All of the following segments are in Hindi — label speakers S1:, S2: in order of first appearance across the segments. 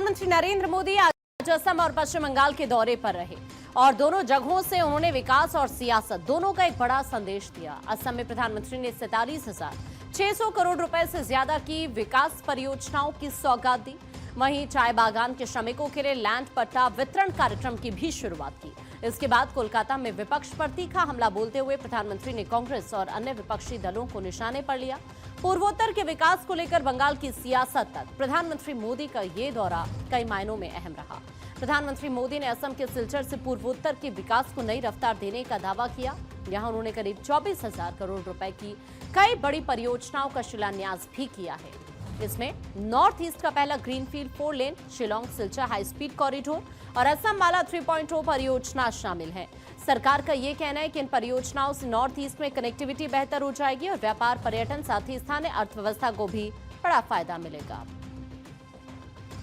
S1: प्रधानमंत्री नरेंद्र मोदी आज असम और पश्चिम बंगाल के दौरे पर रहे और दोनों जगहों से उन्होंने विकास और सियासत दोनों का एक बड़ा संदेश दिया। असम में प्रधानमंत्री ने 47,600 करोड़ रुपए से ज्यादा की विकास परियोजनाओं की सौगात दी। वहीं चाय बागान के श्रमिकों के लिए लैंड पट्टा वितरण कार्यक्रम की भी शुरुआत की। इसके बाद कोलकाता में विपक्ष पर तीखा हमला बोलते हुए प्रधानमंत्री ने कांग्रेस और अन्य विपक्षी दलों को निशाने पर लिया। पूर्वोत्तर के विकास को लेकर बंगाल की सियासत तक प्रधानमंत्री मोदी का ये दौरा कई मायनों में अहम रहा। प्रधानमंत्री मोदी ने असम के सिलचर से पूर्वोत्तर के विकास को नई रफ्तार देने का दावा किया। यहां उन्होंने करीब 24,000 करोड़ रुपए की कई बड़ी परियोजनाओं का शिलान्यास भी किया है। इसमें नॉर्थ ईस्ट का पहला greenfield 4 lane Shillong Silchar high speed corridor और असम माला 3.0 परियोजना शामिल है। सरकार का ये कहना है कि इन परियोजनाओं से नॉर्थ ईस्ट में कनेक्टिविटी बेहतर हो जाएगी और व्यापार, पर्यटन, साथ ही स्थानीय अर्थव्यवस्था को भी बड़ा फायदा मिलेगा।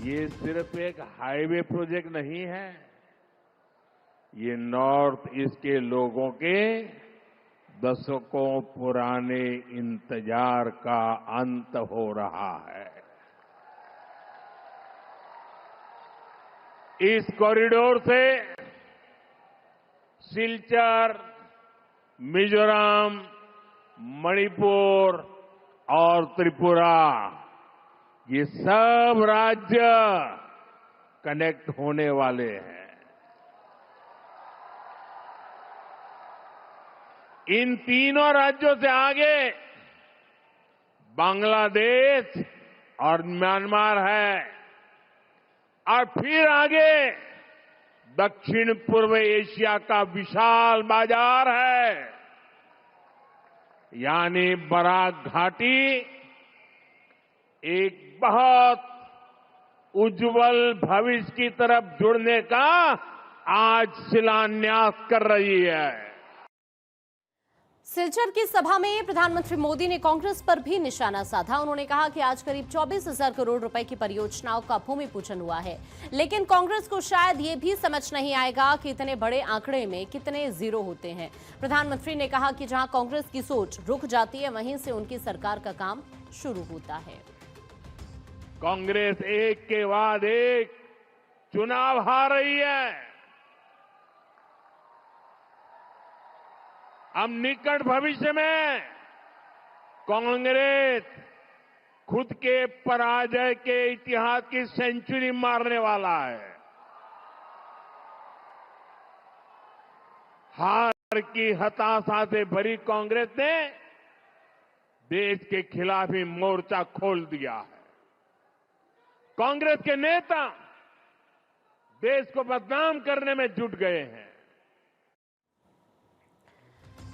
S2: ये सिर्फ एक हाईवे प्रोजेक्ट नहीं है, ये नॉर्थ ईस्ट के लोगों के दशकों पुराने इंतजार का अंत हो रहा है। इस कॉरिडोर से सिलचर, मिजोरम, मणिपुर और त्रिपुरा ये सब राज्य कनेक्ट होने वाले हैं। इन तीनों राज्यों से आगे बांग्लादेश और म्यांमार है और फिर आगे दक्षिण पूर्व एशिया का विशाल बाजार है, यानी बराक घाटी एक बहुत उज्जवल भविष्य की तरफ जुड़ने का आज शिलान्यास कर रही है।
S1: सिलचर की सभा में प्रधानमंत्री मोदी ने कांग्रेस पर भी निशाना साधा। उन्होंने कहा कि आज करीब 24,000 करोड़ रुपए की परियोजनाओं का भूमि पूजन हुआ है, लेकिन कांग्रेस को शायद ये भी समझ नहीं आएगा कि इतने बड़े आंकड़े में कितने जीरो होते हैं। प्रधानमंत्री ने कहा कि जहां कांग्रेस की सोच रुक जाती है, वहीं से उनकी सरकार का काम शुरू होता है।
S2: कांग्रेस एक के बाद एक चुनाव हार रही है। अब निकट भविष्य में कांग्रेस खुद के पराजय के इतिहास की सेंचुरी मारने वाला है। हार की हताशा से भरी कांग्रेस ने देश के खिलाफ ही मोर्चा खोल दिया है। कांग्रेस के नेता देश को बदनाम करने में जुट गए हैं।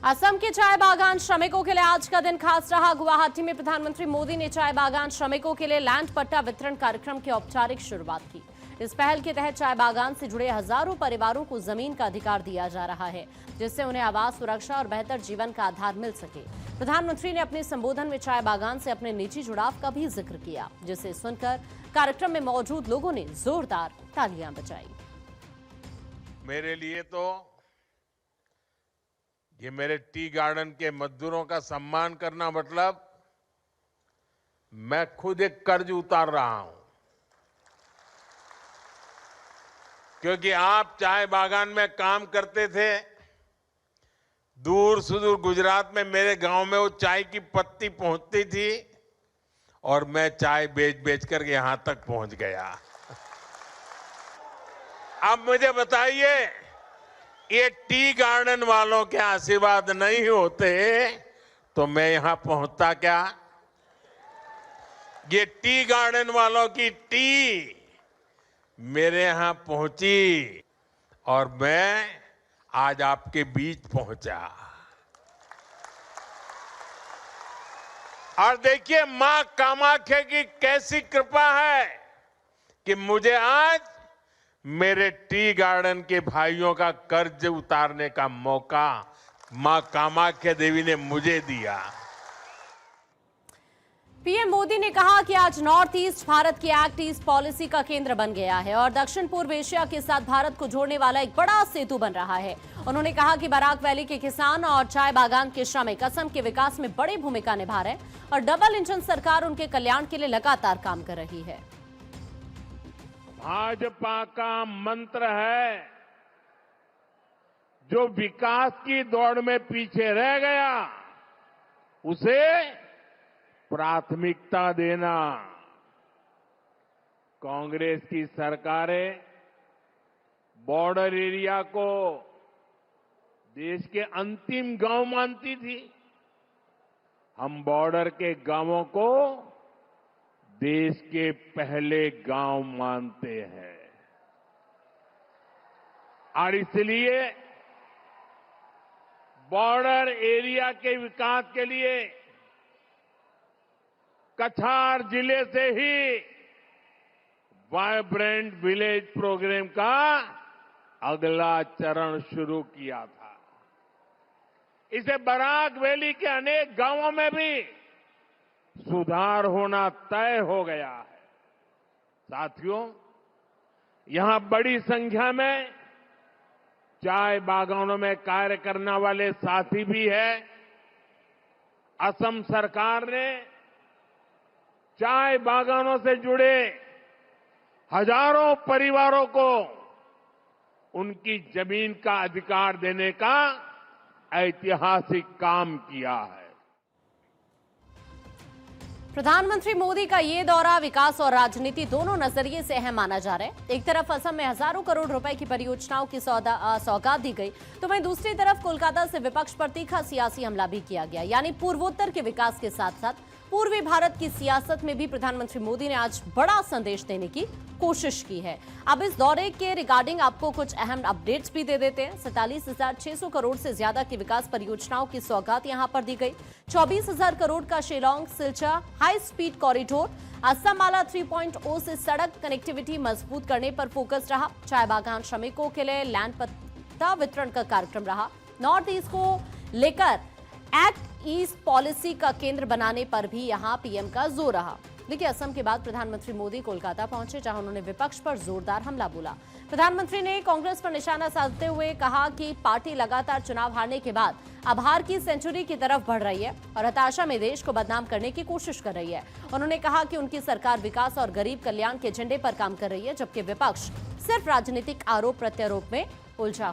S1: असम के चाय बागान श्रमिकों के लिए आज का दिन खास रहा। गुवाहाटी में प्रधानमंत्री मोदी ने चाय बागान श्रमिकों के लिए लैंड पट्टा वितरण कार्यक्रम की औपचारिक शुरुआत की। इस पहल के तहत चाय बागान से जुड़े हजारों परिवारों को जमीन का अधिकार दिया जा रहा है, जिससे उन्हें आवास, सुरक्षा और बेहतर जीवन का आधार मिल सके। प्रधानमंत्री ने अपने संबोधन में चाय बागान से अपने निजी जुड़ाव का भी जिक्र किया, जिसे सुनकर कार्यक्रम में मौजूद लोगों ने जोरदार तालियां बजाई।
S2: मेरे लिए तो ये मेरे टी गार्डन के मजदूरों का सम्मान करना मतलब मैं खुद एक कर्ज उतार रहा हूं, क्योंकि आप चाय बागान में काम करते थे। दूर सुदूर गुजरात में मेरे गांव में वो चाय की पत्ती पहुंचती थी और मैं चाय बेच बेच कर यहां तक पहुंच गया। अब मुझे बताइए, ये टी गार्डन वालों के आशीर्वाद नहीं होते तो मैं यहां पहुंचता क्या? ये टी गार्डन वालों की टी मेरे यहां पहुंची और मैं आज आपके बीच पहुंचा। और देखिए, मां कामाख्या की कैसी कृपा है कि मुझे आज मेरे टी गार्डन के भाइयों का कर्ज उतारने का मौका मां कामाख्या देवी ने मुझे दिया।
S1: पीएम मोदी ने कहा कि आज नॉर्थ ईस्ट भारत की एक्ट ईस्ट पॉलिसी का केंद्र बन गया है और दक्षिण पूर्व एशिया के साथ भारत को जोड़ने वाला एक बड़ा सेतु बन रहा है। उन्होंने कहा कि बराक वैली के किसान और चाय बागान के श्रमिक असम के विकास में बड़ी भूमिका निभा रहे हैं और डबल इंजन सरकार उनके कल्याण के लिए लगातार काम कर रही है।
S2: भाजपा का मंत्र है, जो विकास की दौड़ में पीछे रह गया उसे प्राथमिकता देना। कांग्रेस की सरकारें बॉर्डर एरिया को देश के अंतिम गांव मानती थी। हम बॉर्डर के गांवों को देश के पहले गांव मानते हैं और इसलिए बॉर्डर एरिया के विकास के लिए कछार जिले से ही वाइब्रेंट विलेज प्रोग्राम का अगला चरण शुरू किया था। इसे बराक वैली के अनेक गांवों में भी सुधार होना तय हो गया है। साथियों, यहां बड़ी संख्या में चाय बागानों में कार्य करने वाले साथी भी हैं। असम सरकार ने चाय बागानों से जुड़े हजारों परिवारों को उनकी जमीन का अधिकार देने का ऐतिहासिक काम किया है।
S1: प्रधानमंत्री मोदी का ये दौरा विकास और राजनीति दोनों नजरिए से अहम माना जा रहा है। एक तरफ असम में हजारों करोड़ रुपए की परियोजनाओं की सौगात दी गई, तो वहीं दूसरी तरफ कोलकाता से विपक्ष पर तीखा सियासी हमला भी किया गया। यानी पूर्वोत्तर के विकास के साथ साथ पूर्वी भारत की सियासत में भी प्रधानमंत्री मोदी ने आज बड़ा संदेश देने की कोशिश की है। अब इस दौरे के रिगार्डिंग आपको कुछ अहम अपडेट्स भी दे देते हैं। 47,600 करोड़ से ज्यादा की विकास परियोजनाओं की सौगात यहां पर दी गई। 24,000 करोड़ का Shillong Silchar high speed corridor, Assam Mala 3.0 से सड़क कनेक्टिविटी मजबूत करने पर फोकस रहा। चाय बागान श्रमिकों के लिए लैंड पट्टा वितरण का कार्यक्रम रहा। नॉर्थ ईस्ट को लेकर एक्ट ईस्ट पॉलिसी का केंद्र बनाने पर भी यहां पीएम का जोर रहा। देखिए, असम के बाद प्रधानमंत्री मोदी कोलकाता पहुंचे, जहां उन्होंने विपक्ष पर जोरदार हमला बोला। प्रधानमंत्री ने कांग्रेस पर निशाना साधते हुए कहा कि पार्टी लगातार चुनाव हारने के बाद अब हार की सेंचुरी की तरफ बढ़ रही है और हताशा में देश को बदनाम करने की कोशिश कर रही है। उन्होंने कहा कि उनकी सरकार विकास और गरीब कल्याण के एजेंडे पर काम कर रही है, जबकि विपक्ष सिर्फ राजनीतिक आरोप प्रत्यारोप में उलझा